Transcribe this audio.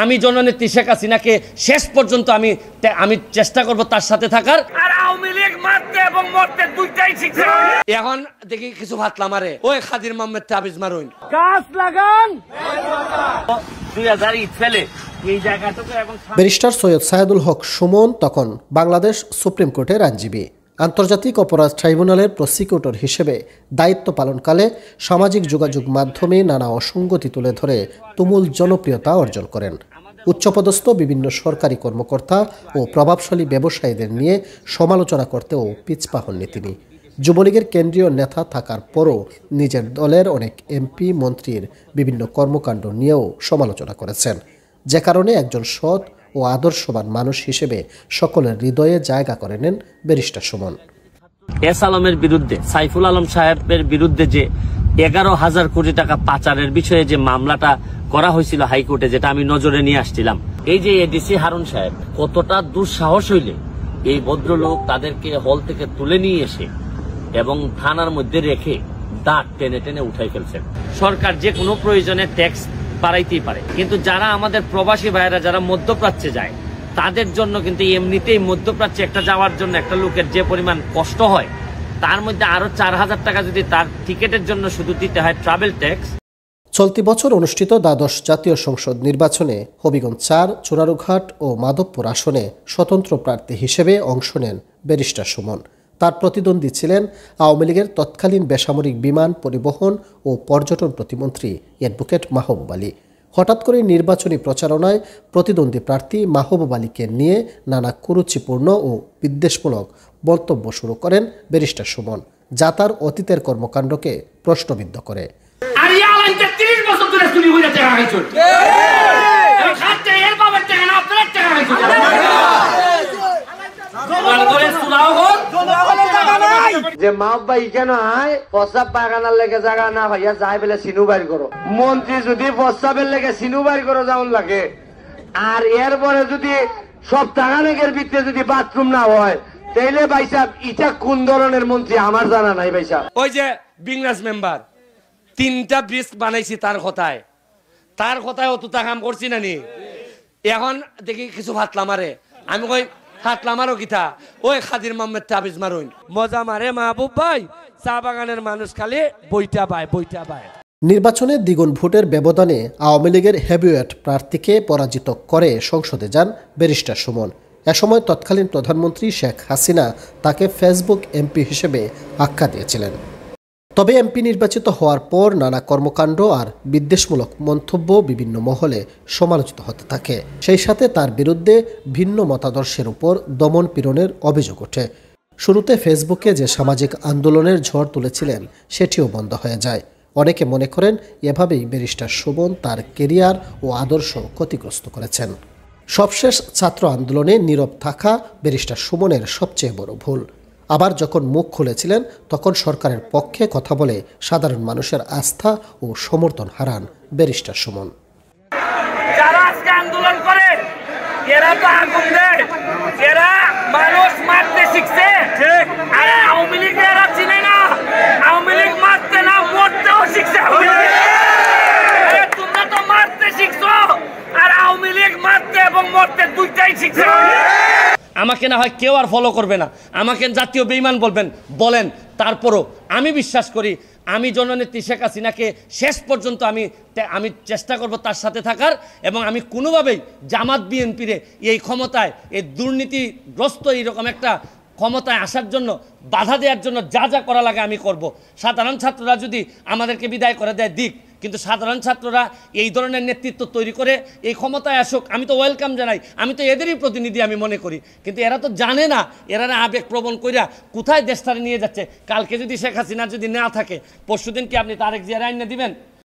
আমি জননেত্রী শেখ হাসিনাকে শেষ পর্যন্ত আমি চেষ্টা করব তার সাথে থাকার। আর আওয়ামী লীগ মারতে এবং মরতে দুইটাই শিখছে। এখন দেখি কিছু ভাতলা মারে ওই খাদির মোহাম্মদ তাবিজ মারুন গাছ লাগান 2000 ফেলে এই জায়গাটুকু। এবং ব্যারিস্টার সৈয়দ সায়েদুল হক সুমন তখন বাংলাদেশ সুপ্রিম কোর্টের আইনজীবী। আন্তর্জাতিক অপরাধ ট্রাইব্যুনালের প্রসিকিউটর হিসেবে দায়িত্ব পালনকালে সামাজিক যোগাযোগ মাধ্যমে নানা অসঙ্গতি তুলে ধরে তুমুল জনপ্রিয়তা অর্জন করেন। উচ্চপদস্থ বিভিন্ন সরকারি কর্মকর্তা ও প্রভাবশালী ব্যবসায়ীদের নিয়ে সমালোচনা করতেও পিছপা হননি তিনি। যুবলীগের কেন্দ্রীয় নেতা থাকার পরও নিজের দলের অনেক এমপি মন্ত্রীর বিভিন্ন কর্মকাণ্ড নিয়েও সমালোচনা করেছেন, যে কারণে একজন সৎ ও আদর্শবান মানুষ হিসেবে সকলের হৃদয়ে জায়গা করে নেন ব্যারিস্টার সুমন। এস আলমের বিরুদ্ধে, সাইফুল আলম সাহেবের বিরুদ্ধে যে 11,000 কোটি টাকা পাচারের বিষয়ে যে মামলাটা করা হয়েছিল হাইকোর্টে, যেটা আমি নজরে নিয়ে আসছিলাম, এই যে এডিসি হারুন সাহেব কতটা দুঃসাহস হইলে এই ভদ্রলোক তাদেরকে হল থেকে তুলে নিয়ে এসে এবং থানার মধ্যে রেখে দাঁত টেনে টেনে উঠাই ফেলছেন। সরকার যে কোনো প্রয়োজনে ট্যাক্স বাড়াইতেই পারে, কিন্তু যারা আমাদের প্রবাসী ভাইয়েরা যারা মধ্যপ্রাচ্যে যায় তাদের জন্য কিন্তু এমনিতেই মধ্যপ্রাচ্যে একটা যাওয়ার জন্য একটা লোকের যে পরিমাণ কষ্ট হয়, তার মধ্যে আরো 4,000 টাকা যদি তার টিকেটের জন্য শুধু দিতে হয় ট্রাভেল ট্যাক্স। চলতি বছর অনুষ্ঠিত দ্বাদশ জাতীয় সংসদ নির্বাচনে হবিগঞ্জ 4, চুরারুঘাট ও মাধবপুর আসনে স্বতন্ত্র প্রার্থী হিসেবে অংশ নেন ব্যারিস্টার সুমন। তার প্রতিদ্বন্দ্বী ছিলেন আওয়ামী লীগের তৎকালীন বেসামরিক বিমান পরিবহন ও পর্যটন প্রতিমন্ত্রী অ্যাডভোকেট মাহবুব আলী। হঠাৎ করে নির্বাচনী প্রচারণায় প্রতিদ্বন্দ্বী প্রার্থী মাহবুব আলীকে নিয়ে নানা কুরুচিপূর্ণ ও বিদ্বেষমূলক মন্তব্য শুরু করেন ব্যারিস্টার সুমন, যা তার অতীতের কর্মকাণ্ডকে প্রশ্নবিদ্ধ করে। যে মাহবাই কেন হয় প্রস্তাব পায়খানার লেগে জায়গা না হইয়া যাই বলে সিনু বাইর করো, মন্ত্রী যদি প্রস্তাবের লেগে সিনু বাইর করো যেমন লাগে, আর এরপরে যদি সব টাকানেকের ভিতরে যদি বাথরুম না হয়, তাইলে ভাইসাব এটা কোন ধরনের মন্ত্রী আমার জানা নাই ভাইসাব। ওই যে বিংরাজ মেম্বার 3টা ব্রিজ বানাইছি তার কথায় অত কাম করছি না নি। এখন দেখি কিছু ভাতলা মারে, আমি কই হাতলা মারো কিথা ওই খাদির মোহাম্মদ তাবিজ মারুন মজা মারে মাহবুব ভাই, চা বাগানের মানুষ খালি বইটা পায়। নির্বাচনে দ্বিগুণ ভোটের ব্যবধানে আওয়ামী লীগের হেভিওয়েট প্রার্থীকে পরাজিত করে সংসদে যান ব্যারিস্টার সুমন। এ সময় তৎকালীন প্রধানমন্ত্রী শেখ হাসিনা তাকে ফেসবুক এমপি হিসেবে আখ্যা দিয়েছিলেন। তবে এমপি নির্বাচিত হওয়ার পর নানা কর্মকাণ্ড আর বিদ্বেষমূলক মন্তব্য বিভিন্ন মহলে সমালোচিত হতে থাকে। সেই সাথে তার বিরুদ্ধে ভিন্ন মতাদর্শের উপর দমন পীড়নের অভিযোগ ওঠে। শুরুতে ফেসবুকে যে সামাজিক আন্দোলনের ঝড় তুলেছিলেন সেটিও বন্ধ হয়ে যায়। অনেকে মনে করেন এভাবেই ব্যারিস্টার সুমন তার কেরিয়ার ও আদর্শ ক্ষতিগ্রস্ত করেছেন। সবশেষ ছাত্র আন্দোলনে নীরব থাকা ব্যারিস্টার সুমনের সবচেয়ে বড় ভুল। আবার যখন মুখ খুলেছিলেন তখন সরকারের পক্ষে কথা বলে সাধারণ মানুষের আস্থা ও সমর্থন হারান ব্যারিস্টার সুমন। যারা আজকে আন্দোলন করে এরা তো আগুন দেয়, এরা মানুষ মারতে শিখছে। আরে আওয়ামী লীগ এরা চিনে না, আওয়ামী লীগ মারতে না মরতেও শিখছে। তোমরা তো মারতে শিখছো, আর আওয়ামী লীগ মারতে এবং মরতে দুইটাই শিখছে। আমাকে না হয় কেউ আর ফলো করবে না, আমাকে জাতীয় বেঈমান বলেন, তারপরও আমি বিশ্বাস করি আমি জননেত্রী শেখ হাসিনাকে শেষ পর্যন্ত আমি চেষ্টা করব তার সাথে থাকার, এবং আমি কোনোভাবেই জামাত বিএনপিরে এই ক্ষমতায়, এই দুর্নীতিগ্রস্ত এইরকম একটা ক্ষমতায় আসার জন্য বাধা দেওয়ার জন্য যা যা করা লাগে আমি করব। সাধারণ ছাত্ররা যদি আমাদেরকে বিদায় করে দেয় দিক, কিন্তু সাধারণ ছাত্ররা এই ধরনের নেতৃত্ব তৈরি করে এই ক্ষমতায় আসুক, আমি তো ওয়েলকাম জানাই, আমি তো এদেরই প্রতিনিধি আমি মনে করি। কিন্তু এরা তো জানে না, এরা আবেগ প্রবণ কইরা কোথায় দেশটারে নিয়ে যাচ্ছে। কালকে যদি শেখ হাসিনা যদি না থাকে, পরশুদিন কি আপনি তারেক জিয়ার আইন দিবেন?